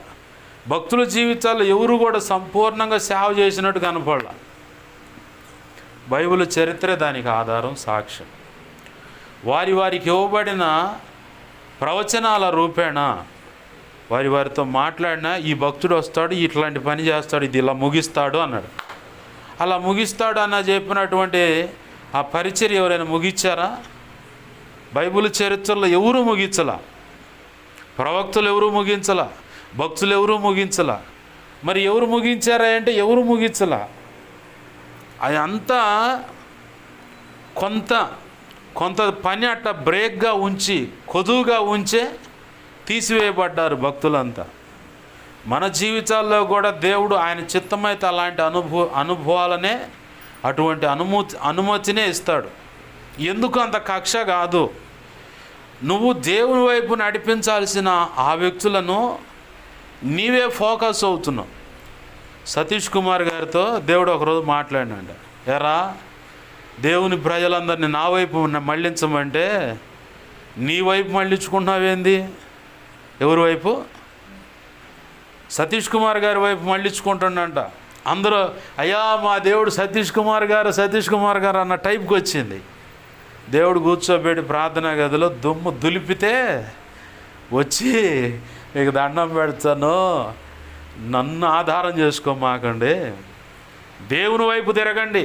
భక్తుల జీవితాల్లో ఎవరు కూడా సంపూర్ణంగా సేవ చేసినట్టు కనపడాల. బైబిల్ చరిత్ర దానికి ఆధారం, సాక్ష్యం. వారికి ఇవ్వబడిన ప్రవచనాల రూపేణ వారితో మాట్లాడినా ఈ భక్తుడు వస్తాడు, ఇట్లాంటి పని చేస్తాడు, ఇది ఇలా ముగిస్తాడు అన్నాడు. అలా ముగిస్తాడు అన్న చెప్పినటువంటి ఆ పరిచర్య ఎవరైనా ముగించారా? బైబిల్ చరిత్రలో ఎవరు ముగించలా, ప్రవక్తలు ఎవరు ముగించలా, భక్తులు ఎవరు ముగించలా. మరి ఎవరు ముగించారా అంటే ఎవరు ముగించలా. అది అంతా కొంత పని అట్ట బ్రేక్గా ఉంచి కొదువుగా ఉంచే తీసివేయబడ్డారు భక్తులంతా. మన జీవితాల్లో కూడా దేవుడు ఆయన చిత్తమైతే అలాంటి అనుభవాలనే అటువంటి అనుమతినే ఇస్తాడు. ఎందుకు అంత కక్ష కాదు, నువ్వు దేవుని వైపు నడిపించాల్సిన ఆ వ్యక్తులను నీవే ఫోకస్ అవుతున్నావు. సతీష్ కుమార్ గారితో దేవుడు ఒకరోజు మాట్లాడినాడు, ఎరా దేవుని ప్రజలందరినీ నా వైపు మళ్ళించమంటే నీ వైపు మళ్ళించుకుంటున్నావేంది? ఎవరి వైపు? సతీష్ కుమార్ గారి వైపు మళ్ళించుకుంటుండంట. అందరూ అయ్యా మా దేవుడు సతీష్ కుమార్ గారు అన్న టైప్కి వచ్చింది. దేవుడు కూర్చోబెట్టి ప్రార్థనా గదిలో దుమ్ము దులిపితే వచ్చి మీకు దండం పెడతాను, నన్ను ఆధారం చేసుకోమాకండి, దేవుని వైపు తిరగండి,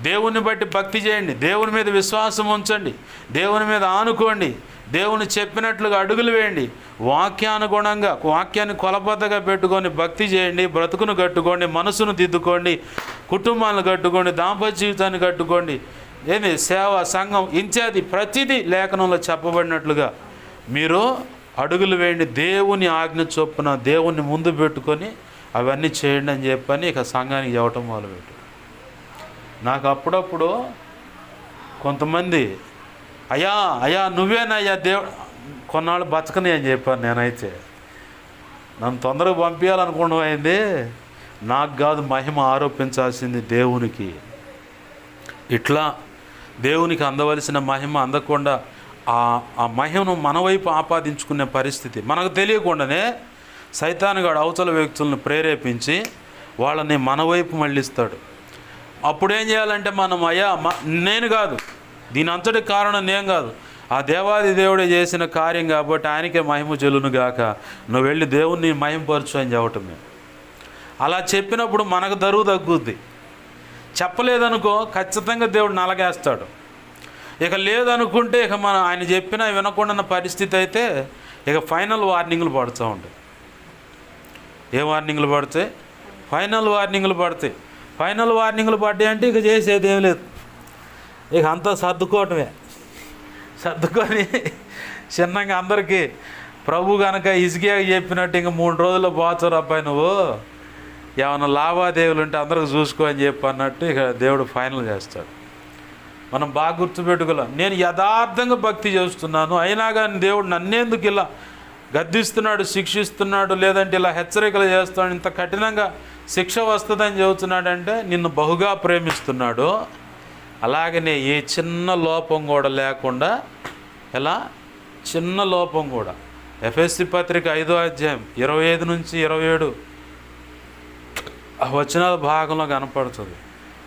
దేవుని బట్టి భక్తి చేయండి, దేవుని మీద విశ్వాసం ఉంచండి, దేవుని మీద ఆనుకోండి, దేవుని చెప్పినట్లుగా అడుగులు వేయండి, వాక్యానుగుణంగా వాక్యాన్ని కొలబద్దగా పెట్టుకొని భక్తి చేయండి, బ్రతుకును కట్టుకోండి, మనసును దిద్దుకోండి, కుటుంబాలను కట్టుకోండి, దాంపత్య జీవితాన్ని కట్టుకోండి, ఏంది సేవ, సంఘం ఇత్యాది ప్రతిదీ లేఖనంలో చెప్పబడినట్లుగా మీరు అడుగులు వేయండి, దేవుని ఆజ్ఞ చొప్పున దేవుని ముందు పెట్టుకొని అవన్నీ చేయండి అని చెప్పని ఇక సంఘానికి చెప్పటం మొదలుపెట్టు. నాకు అప్పుడప్పుడు కొంతమంది అయ్యా నువ్వేనయ్యా దేవుడు, కొన్నాళ్ళు బతకని అని చెప్పాను. నేనైతే నన్ను తొందరగా పంపించాలనుకోవడం అయింది, నాకు కాదు మహిమ ఆరోపించాల్సింది దేవునికి. ఇట్లా దేవునికి అందవలసిన మహిమ అందకుండా ఆ మహిమను మన వైపు ఆపాదించుకునే పరిస్థితి. మనకు తెలియకుండానే సైతానుగాడు అవతల వ్యక్తులను ప్రేరేపించి వాళ్ళని మన వైపు మళ్ళిస్తాడు. అప్పుడేం చేయాలంటే మనం నేను కాదు, దీని అంతటి కారణం నేను కాదు, ఆ దేవాది దేవుడే చేసిన కార్యం కాబట్టి ఆయనకే మహిమ చెల్లును గాక, నువ్వు వెళ్ళి దేవుణ్ణి మహిమపరచు అని చెప్పటమే. అలా చెప్పినప్పుడు మనకు దరువు తగ్గుద్ది. చెప్పలేదనుకో ఖచ్చితంగా దేవుడు నలగేస్తాడు. ఇక లేదనుకుంటే ఇక మనం ఆయన చెప్పినా వినకుండా పరిస్థితి అయితే ఇక ఫైనల్ వార్నింగ్లు పడుతూ ఉంటాయి. ఏ వార్నింగ్లు పడతాయి? ఫైనల్ వార్నింగ్లు పడతాయి. ఫైనల్ వార్నింగ్లు పడ్డాయి అంటే ఇక చేసేది ఏం లేదు, ఇక అంతా సర్దుకోవటమే. సర్దుకొని చిన్నగా అందరికీ ప్రభు కనుక ఇసుకే చెప్పినట్టు ఇంక 3 రోజుల్లో పోతారు అబ్బాయి, నువ్వు ఏమైనా లావాదేవీలు ఉంటే అందరికి చూసుకో అని చెప్పి అన్నట్టు ఇక దేవుడు ఫైనల్ చేస్తాడు. మనం బాగా గుర్తుపెట్టుకోలేం. నేను యథార్థంగా భక్తి చేస్తున్నాను, అయినా కానీ దేవుడు నన్నేందుకు ఇలా గద్దిస్తున్నాడు, శిక్షిస్తున్నాడు, లేదంటే ఇలా హెచ్చరికలు చేస్తున్నాడు, ఇంత కఠినంగా శిక్ష వస్తుందని చెబుతున్నాడంటే నిన్ను బహుగా ప్రేమిస్తున్నాడు. అలాగనే ఏ చిన్న లోపం కూడా లేకుండా, ఎలా చిన్న లోపం కూడా, ఎఫెసీ పత్రిక 5వ అధ్యాయం 25 నుంచి 27 వచనాల భాగంలో కనపడుతుంది.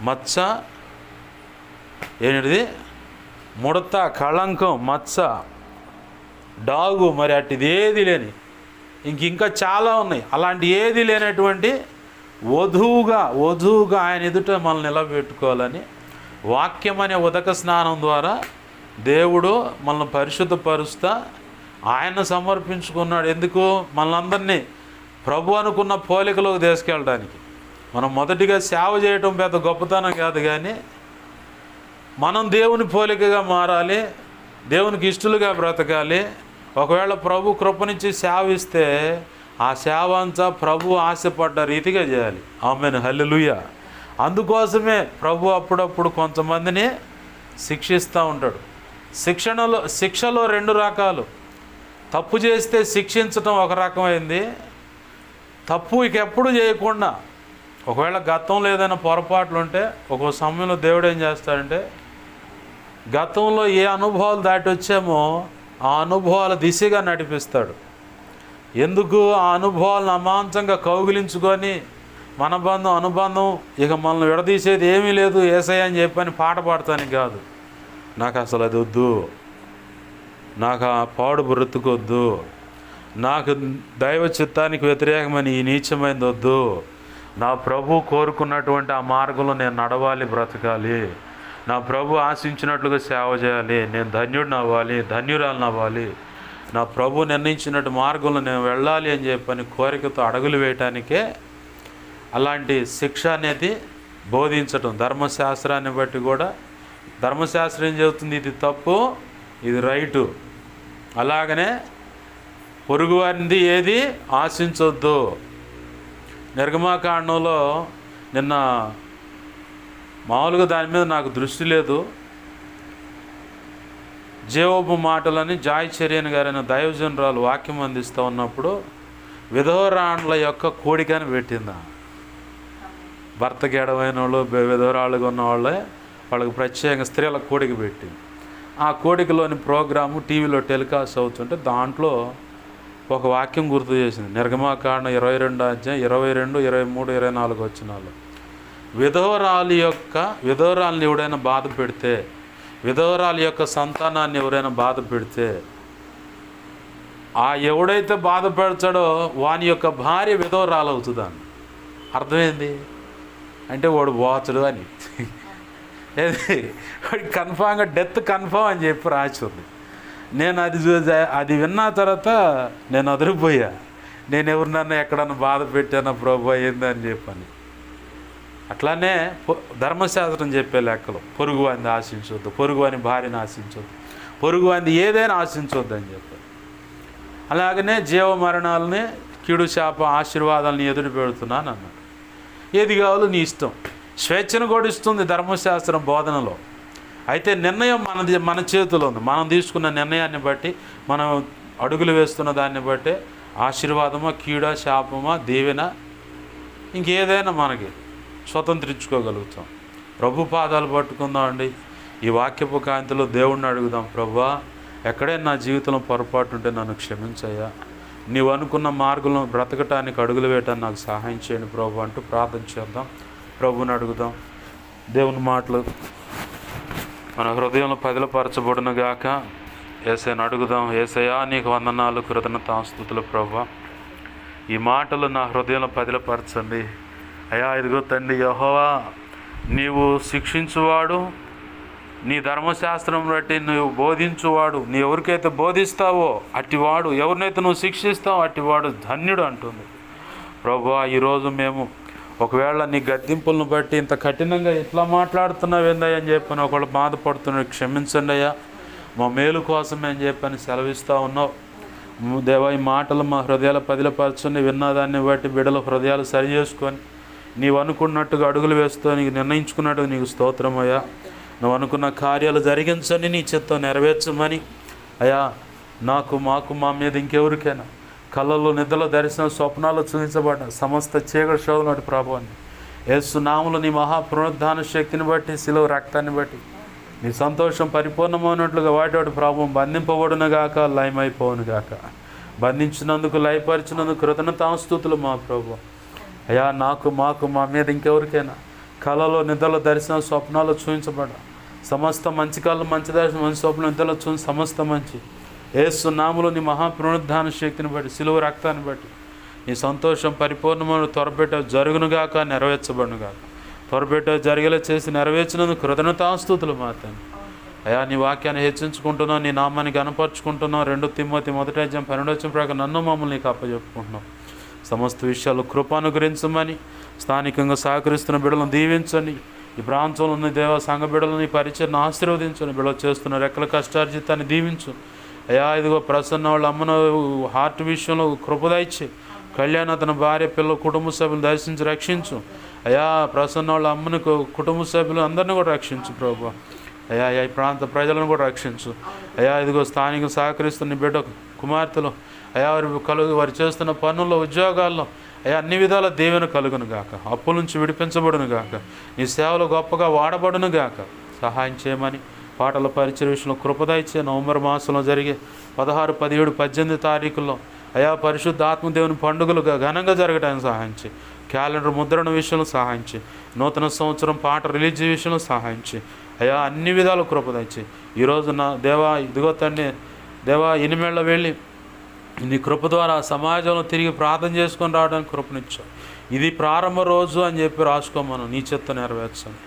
మచ్చ ఏంటిది, ముడత, కళంకం, మచ్చ, డాగు, మరి అట్టిది ఏది లేని, ఇంకా చాలా ఉన్నాయి. అలాంటి ఏది లేనటువంటి వధువుగా ఆయన ఎదుట మనల్ని నిలబెట్టుకోవాలని వాక్యం అనే ఉదక స్నానం ద్వారా దేవుడు మనల్ని పరిశుద్ధపరుస్తా ఆయన సమర్పించుకున్నాడు. ఎందుకు? మనందరినీ ప్రభు అనుకున్న పోలికలోకి తీసుకెళ్ళడానికి. మనం మొదటిగా సేవ చేయటం పెద్ద గొప్పతనం కాదు, కానీ మనం దేవుని పోలికగా మారాలి, దేవునికి ఇష్టలుగా బ్రతకాలి. ఒకవేళ ప్రభు కృపనిచ్చి సేవ ఇస్తే ఆ సేవ అంతా ప్రభు ఆశపడ్డ రీతిగా చేయాలి. ఆమేన్, హల్లెలూయా. అందుకోసమే ప్రభు అప్పుడప్పుడు కొంతమందిని శిక్షిస్తూ ఉంటాడు. శిక్షలో 2 రకాలు. తప్పు చేస్తే శిక్షించటం ఒక రకమైంది. తప్పు ఇక ఎప్పుడు చేయకుండా, ఒకవేళ గతంలో ఏదైనా పొరపాట్లు ఉంటే ఒక్కో సమయంలో దేవుడు ఏం చేస్తాడంటే గతంలో ఏ అనుభవాలు దాటి వచ్చామో ఆ అనుభవాల దిశగా నడిపిస్తాడు. ఎందుకు? ఆ అనుభవాలను అమాంతంగా కౌగిలించుకొని మన అనుబంధం ఇక మనల్ని విడదీసేది ఏమీ లేదు యేసయ్య అని చెప్పని పాట పాడతానికి కాదు. నాకు అసలు అది వద్దు, నాకు ఆ పాడు బ్రతుకొద్దు, నాకు దైవ చిత్తానికి వ్యతిరేకమైన ఈ నీచమైనది వద్దు, నా ప్రభు కోరుకున్నటువంటి ఆ మార్గంలో నేను నడవాలి, బ్రతకాలి, నా ప్రభు ఆశించినట్లుగా సేవ చేయాలి, నేను ధన్యుడిని అవ్వాలి, ధన్యురాలను అవ్వాలి, నా ప్రభు నిర్ణయించినట్టు మార్గంలో నేను వెళ్ళాలి అని చెప్పని కోరికతో అడుగులు వేయటానికే అలాంటి శిక్ష అనేది బోధించటం. ధర్మశాస్త్రాన్ని బట్టి కూడా ధర్మశాస్త్రం ఏం చెబుతుంది? ఇది తప్పు, ఇది రైటు. అలాగనే పొరుగువారిది ఏది ఆశించొద్దు. నిర్గమాకాండంలో నిన్న మామూలుగా దాని మీద నాకు దృష్టి లేదు, జీవోపు మాటలని జాయ్ చెరియన్ గారైన దైవజనురాలు వాక్యం అందిస్తూ ఉన్నప్పుడు విధవరాండ్ల యొక్క కోడికని పెట్టిందా. భర్తకి ఎడమైన వాళ్ళు, విధవరాళ్ళుగా ఉన్న వాళ్ళే వాళ్ళకి ప్రత్యేకంగా స్త్రీల కోడిక పెట్టింది. ఆ కోడికలోని ప్రోగ్రాము టీవీలో టెలికాస్ట్ అవుతుంటే దాంట్లో ఒక వాక్యం గుర్తు చేసింది. నిర్గమాకాండం 22వ అధ్యాయం 22, 23, 24 వచనాలు. విధవరాలని ఎవడైనా బాధ పెడితే, విధవరాలి యొక్క సంతానాన్ని ఎవరైనా బాధ పెడితే, ఆ ఎవడైతే బాధ పెడతాడో వాని యొక్క భార్య విధవరాలు అవుతుందని అర్థమైంది. అంటే వాడు పోతాడు అని, వాడికి కన్ఫామ్గా డెత్ కన్ఫామ్ అని చెప్పి రాసింది. నేను అది విన్న తర్వాత నేను అదిరిపోయా. నేను ఎవరినన్నా ఎక్కడన్నా బాధ పెట్టానా ప్రభు అయ్యిందని చెప్పని. అట్లానే ధర్మశాస్త్రం చెప్పే లెక్కలు పొరుగువాడిని ఆశించవద్దు, పొరుగువాని భార్యను ఆశించవద్దు, పొరుగువాడిని ఏదైనా ఆశించవద్దు అని చెప్పారు. అలాగనే జీవ మరణాలని, కీడు శాప ఆశీర్వాదాలని ఎదురు పెడుతున్నాను అన్నాడు. ఏది కావాలో నీ ఇష్టం. స్వేచ్ఛను కూడా ఇస్తుంది ధర్మశాస్త్రం బోధనలో. అయితే నిర్ణయం మన చేతిలో ఉంది. మనం తీసుకున్న నిర్ణయాన్ని బట్టి, మనం అడుగులు వేస్తున్న దాన్ని బట్టి ఆశీర్వాదమా, కీడా, శాపమా, దీవెన, ఇంకేదైనా మనకి స్వతంత్రించుకోగలుగుతాం. ప్రభు పాదాలు పట్టుకుందామండి. ఈ వాక్యపు కాంతిలో దేవుణ్ణి అడుగుదాం. ప్రభువా, ఎక్కడైనా నా జీవితంలో పొరపాటు ఉంటే నన్ను క్షమించయ్యా, నీవు అనుకున్న మార్గంలో బ్రతకటానికి అడుగులు వేయటానికి నాకు సహాయం చేయండి ప్రభు అంటూ ప్రార్థన చేద్దాం. ప్రభుని అడుగుదాం. దేవుని మాటలు మన హృదయంలో పదిలపరచబడును గాక. యేసయ్యను అడుగుదాం. యేసయ్యా, నీకు వందనాలు, కృతజ్ఞతాస్తుతులు ప్రభువా. ఈ మాటలు నా హృదయంలో పదిలపరచండి అయ్యా. ఇదిగో తండ్రి యెహోవా, నీవు శిక్షించువాడు, నీ ధర్మశాస్త్రం బట్టి నువ్వు బోధించువాడు, నీ ఎవరికైతే బోధిస్తావో అట్టివాడు, ఎవరినైతే నువ్వు శిక్షిస్తావో అట్టివాడు ధన్యుడు అంటుంది ప్రభువా. ఈరోజు మేము ఒకవేళ నీ గద్దింపులను బట్టి ఇంత కఠినంగా ఇట్లా మాట్లాడుతున్నావు ఏందయ్యా అని చెప్పని ఒకళ్ళు బాధపడుతున్నాడు, క్షమించండి అయ్యా, మా మేలు కోసమే అని చెప్పని సెలవిస్తూ ఉన్నావు దేవా. ఈ మాటలు మా హృదయాలు పదిలపరచుని విన్నదాన్ని బట్టి బిడ్డల హృదయాలు సరి చేసుకొని నీవు అనుకున్నట్టుగా అడుగులు వేస్తూ నీకు నిర్ణయించుకున్నట్టుగా నీకు స్తోత్రమయ్యా. నువ్వు అనుకున్న కార్యాలు జరిగించని, నీ చిత్తం నెరవేర్చమని అయ్యా. మాకు మా మీద ఇంకెవరికైనా కళ్ళలో నిద్రలో దర్శనం స్వప్నాలు చూపించబడ్డ సమస్త చీకటి శోధనటి ప్రభువాన్ని యేసు నామములో నీ మహాపునరుద్ధాన శక్తిని బట్టి, శిలువ రక్తాన్ని బట్టి నీ సంతోషం పరిపూర్ణమైనట్లుగా వాటి ప్రభువు బంధింపబడును గాక, లయమైపోవును గాక. బంధించినందుకు, లయపరిచినందుకు కృతజ్ఞతాస్తుతులు మా ప్రభు అయ్యా. మాకు మా మీద ఇంకెవరికైనా కళలో నిద్రలో దర్శనం స్వప్నాలు చూపించబడ సమస్త మంచి కళ్ళు, మంచి దర్శనం, మంచి స్వప్నం, నిద్రలో చూసి సమస్త మంచి యేసు నామములో నీ మహాపునరుద్ధాన శక్తిని బట్టి, శిలువ రక్తాన్ని బట్టి నీ సంతోషం పరిపూర్ణమైన త్వరపెట్ట జరుగునుగాక, నెరవేర్చబడునుగాక. త్వరపెట్ట జరిగేలా చేసి నెరవేర్చినందుకు కృతజ్ఞతాస్తుతులు మాత్రం అయ్యా. నీ వాక్యాన్ని హెచ్చించుకుంటున్నావు, నీ నామాన్ని గణపరుచుకుంటున్నావు. 2 తిమోతి 1:12 ప్రకారం నన్ను మమ్మల్ని నీకు అప్పచెప్పుకుంటున్నావు. సమస్త విషయాలు కృపానుగ్రహించమని, స్థానికంగా సహకరిస్తున్న బిడ్డలను దీవించండి. ఈ ప్రాంతంలో ఉన్న దేవ సంఘ బిడ్డలను ఈ పరిచయను ఆశీర్వదించండి. బిడ్డలు చేస్తున్న రెక్కల కష్టార్జితాన్ని దీవించు అయ్యా. ఇదిగో ప్రసన్న వాళ్ళ అమ్మను హార్ట్ విషయంలో కృపదయిచ్చి, కళ్యాణ్ అతని భార్య, పిల్లలు, కుటుంబ సభ్యులు దర్శించి రక్షించు అయ్యా. ప్రసన్న వాళ్ళ అమ్మని, కుటుంబ సభ్యులు అందరినీ కూడా రక్షించు ప్రభు అయ్యా. ఈ ప్రాంత ప్రజలను కూడా రక్షించు అయ్యా. ఇదిగో స్థానిక సహకరిస్తున్న బిడ్డ కుమార్తెలు అయ్యా, వారు చేస్తున్న పనుల్లో, ఉద్యోగాల్లో అయ్యా అన్ని విధాల దీవెన కలుగును గాక, అప్పుల నుంచి విడిపించబడును గాక, నీ సేవలు గొప్పగా వాడబడును గాక. సహాయం చేయమని పాటల పరిచయ విషయంలో కృపదయిచ్చే నవంబర్ మాసంలో జరిగే 16, 17, 18 తారీఖుల్లో అయా పరిశుద్ధ ఆత్మదేవుని పండుగలుగా ఘనంగా జరగడానికి సహాయం చేయి. క్యాలెండర్ ముద్రణ విషయంలో సహాయం చేయి. నూతన సంవత్సరం పాట రిలీజ్ విషయంలో సహాయం చేయి అయా. అన్ని విధాలు కృపదయిచ్చే. ఈరోజు నా దేవా, ఇదిగో తండ్రి దేవా, ఎనిమేళ్ళ వెళ్ళి నీ కృప ద్వారా సమాజంలో తిరిగి ప్రార్థన చేసుకొని రావడానికి కృపనిచ్చావు. ఇది ప్రారంభ రోజు అని చెప్పి రాసుకోమను, నీ చిత్తం నెరవేర్చాను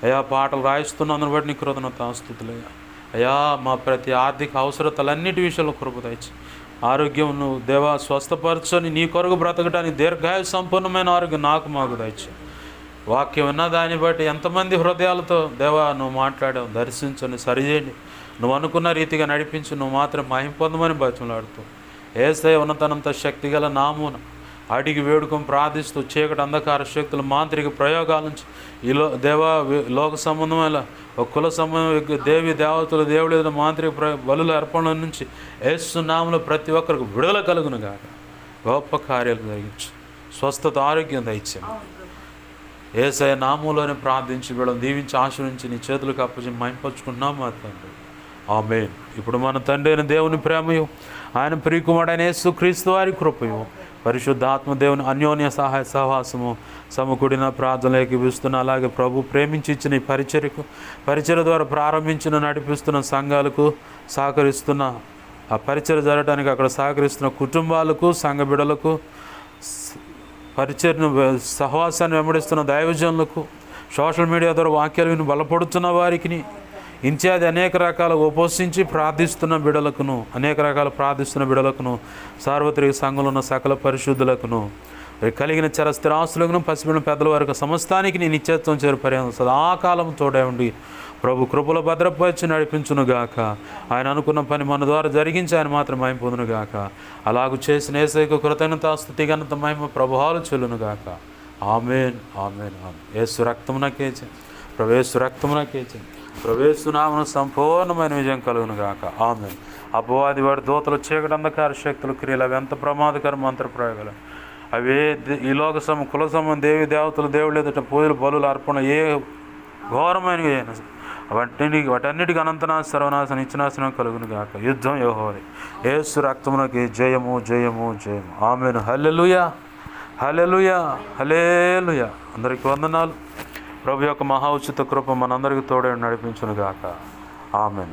అయ్యా. పాటలు రాయిస్తున్నందుని బట్టి నీ కృతజ్ఞతాస్తుతులయ్యా. అయ్యా, మా ప్రతి ఆర్థిక అవసరతలన్నిటి విషయంలో కృప దయచి, ఆరోగ్యం నువ్వు దేవా స్వస్థపరచని, నీ కొరకు బ్రతకడానికి దీర్ఘాయు సంపూర్ణమైన ఆరోగ్యం మాకు దయచి. వాక్యం ఉన్న దాన్ని బట్టి ఎంతమంది హృదయాలతో దేవా నువ్వు మాట్లాడావు, దర్శించని, సరిచేయండి. నువ్వు అనుకున్న రీతిగా నడిపించు. నువ్వు మాత్రం మహిమ పొందమని బతిమలాడుతూ యేసయ్య ఉన్నతనంత శక్తిగల నామమున అడిగి వేడుకం ప్రార్థిస్తూ, చీకటి అంధకార శక్తుల మాంత్రిక ప్రయోగాల నుంచి దేవా లోక సంబంధమైన ఒక కుల సంబంధం దేవి దేవతలు దేవుడు మాంత్రిక బలుల అర్పణల నుంచి యేసు నామములో ప్రతి ఒక్కరికి విడుదల కలుగును గాక. గొప్ప కార్యాలు జరిగించు, స్వస్థత, ఆరోగ్యం దయచేయండి. యేసయ్య నామములోనే ప్రార్థించి వీళ్ళని దీవించి ఆశ్రయించి నీ చేతులకు అప్పచెప్పి మహిమపరుచుకుంటున్నాం మా తండ్రి. ఆమేన్. ఇప్పుడు మన తండ్రి అయిన దేవుని ప్రేమయు, ఆయన ప్రియకుమారుడైన యేసుక్రీస్తు వారి కృపయు, పరిశుద్ధాత్మ దేవుని అన్యోన్య సహాయ సహవాసము సమకూడిన ప్రార్థనలు ఏకీభవిస్తున్న, అలాగే ప్రభు ప్రేమించి ఇచ్చిన ఈ పరిచర్య ద్వారా ప్రారంభించిన, నడిపిస్తున్న సంఘాలకు సహకరిస్తున్న, ఆ పరిచర్య జరగడానికి అక్కడ సహకరిస్తున్న కుటుంబాలకు, సంఘ బిడ్డలకు, పరిచర్ను సహవాసాన్ని వెంబడిస్తున్న దైవజనులకు, సోషల్ మీడియా ద్వారా వాక్యాలు విని బలపడుతున్న వారికి, ఇత్యాది అనేక రకాల ఉపవసించి ప్రార్థిస్తున్న బిడలకును, సార్వత్రిక సంఘంలో ఉన్న సకల పరిశుద్ధులకును, కలిగిన స్థిరాస్తులకును, పసిబిడ్డ పెద్దల వరకు సమస్తానికి నీ నిత్యత్వం చేరు పర్యంతం సదాకాలం తోడే ఉండి ప్రభు కృపలో భద్రపరిచి నడిపించునుగాక. ఆయన అనుకున్న పని మన ద్వారా జరిగించి ఆయన మాత్రం మహిమ పొందునుగాక. అలాగూ చేసిన యేసయ్యకు కృతజ్ఞతాస్తుతి ఘనత మహిమ ప్రభువాలు చెల్లునుగాక. ఆమేన్, ఆమేన్, ఆమేన్. యేసు రక్తమునకేచే, ప్రవేశు రక్తమునకేచే, ప్రవేశునామన సంపూర్ణమైన విజయం కలుగునుగాక. ఆమేన్. అపవాది వాడి దూతలు, చీకటి అంధకార శక్తులు, క్రియలు అవి ఎంత ప్రమాదకర మంత్ర ప్రయోగాలు అవే. ఈ లోక కుల దేవి దేవతలు దేవుళ్ళు ఎదుట పూజలు, బలులు, అర్పణ ఏ ఘోరమైనవి అయినా వాటన్నిటికి అనంతనాశ సర్వనాశనం నిత్యనాశనం కలుగును గాక. యుద్ధం యెహోవాదే. యేసు రక్తమునకి జయము జయము జయము. ఆమేన్. హల్లెలూయా హల్లెలూయా హల్లెలూయా. అందరికీ వందనాలు. ప్రభు యొక్క మహా ఉచిత కృప మనందరికీ తోడే నడిపించును గాక. ఆమేన్.